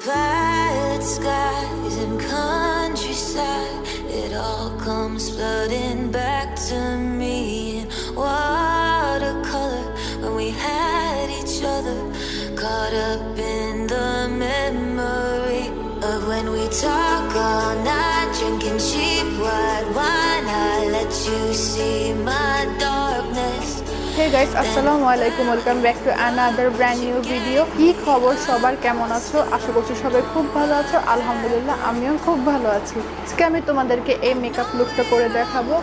violet skies and countryside, it all comes flooding back to me in watercolor when we had each other, caught up in the memory of when we talk all night, drinking cheap white wine. I let you see my darkness. Hey guys, assalamu alaikum, welcome back to another brand new video. কি খবর সবার, কেমন আছো? আশা করছি সবাই খুব ভালো আছো। আলহামদুলিল্লাহ আমিও খুব ভালো আছি। আজকে আমি তোমাদেরকে এই মেকআপ লুকটা করে দেখাবো।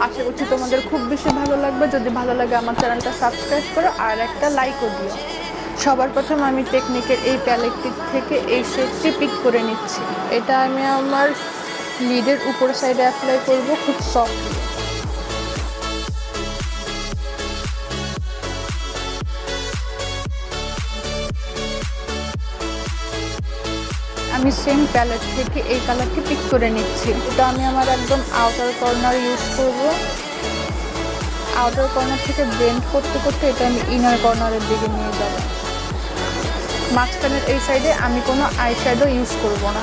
আশা করছি তোমাদের খুব বেশি ভালো লাগবে। যদি ভালো লাগে আমার চ্যানেলটা সাবস্ক্রাইব করো আর একটা লাইকও দিও। সবার প্রথম আমি টেকনিকের এই প্যালেটটি থেকে এই শেডটি পিক করে নিচ্ছি। এটা আমি আমার লিডের উপর সাইডে অ্যাপ্লাই করব খুব সফট। আমি সেম প্যালেট থেকে এই কালারটি পিক করে নিচ্ছি। এটা আমি আমার একদম আউটার কর্নার ইউজ করব। আউটার কর্নার থেকে ব্লেন্ড করতে করতে এটা আমি ইনার কর্নারের দিকে নিয়ে যাব। মাঝখানের এই সাইডে আমি কোনো আইশ্যাডো ইউজ করব না।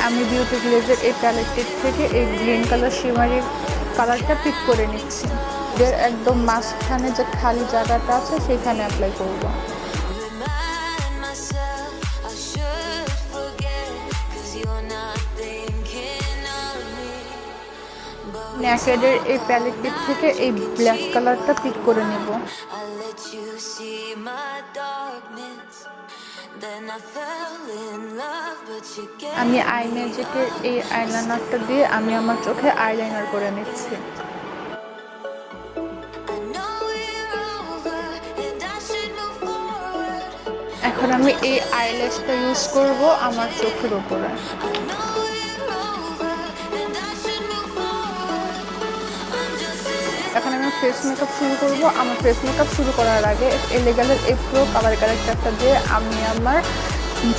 আমি বিউটি গ্লেজের এই প্যালেটটির থেকে এই গ্রিন কালার শিমারি কালারটা পিক করে নিচ্ছি। এর একদম মাঝখানে যে খালি জায়গাটা আছে সেখানে অ্যাপ্লাই করব। নেকেডের এই প্যালেটটির থেকে এই ব্ল্যাক কালারটা পিক করে নেব। আমি আই ম্যাজিকের এই আইলাইনারটা দিয়ে আমি আমার চোখে আইলাইনার করে নিচ্ছি। এখন আমি এই আইল্যাশটা ইউজ করব আমার চোখের উপরে। এখন আমি ফেস মেকআপ শুরু করব। আমার ফেস মেকআপ শুরু করার আগে এলিগালের এই প্রো কালার কারেক্টারটা দিয়ে আমি আমার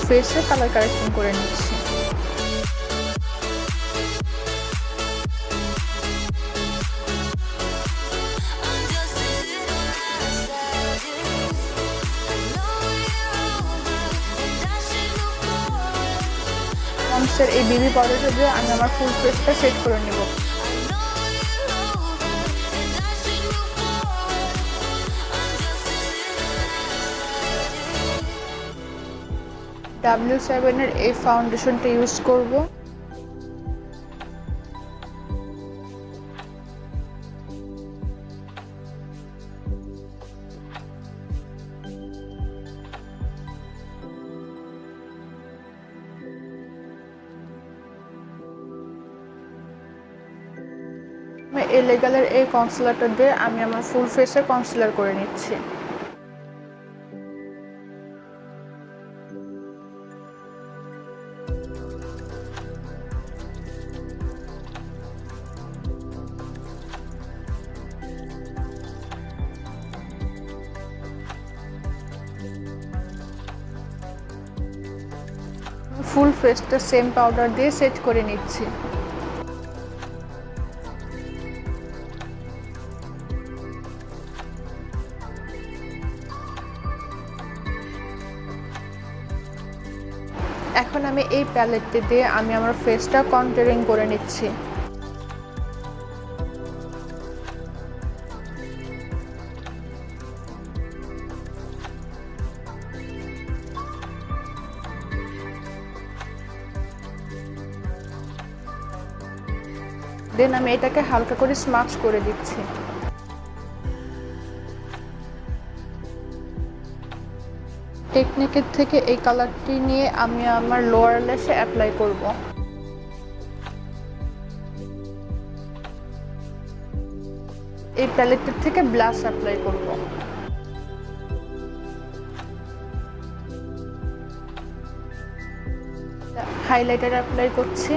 ফেসে কালার কারেকশন করে নিচ্ছি। পন্ডসের এই বেবি পাউডারটা দিয়ে আমি আমার ফুল ফেসটা সেট করে নেব। W7 এর এই ফাউন্ডেশনটা ইউজ করব। এলিগালের এই কনসিলারটা দিয়ে আমি আমার ফুল ফেসে কনসিলার করে নিচ্ছি। ফুল ফেসটা সেম পাউডার দিয়ে সেট করে নিচ্ছি। এখন আমি এই প্যালেটটি দিয়ে আমি আমার ফেসটা কন্টুরিং করে নিচ্ছি। দেন আমি এটাকে হালকা করে স্মাচ করে দিচ্ছি। টেকনিকের থেকে এই কালারটি নিয়ে আমি আমার লোয়ার ল্যাশে অ্যাপ্লাই করব। এই প্যালেটটির থেকে ব্লাশ অ্যাপ্লাই করব। হাইলাইটার অ্যাপ্লাই করছি।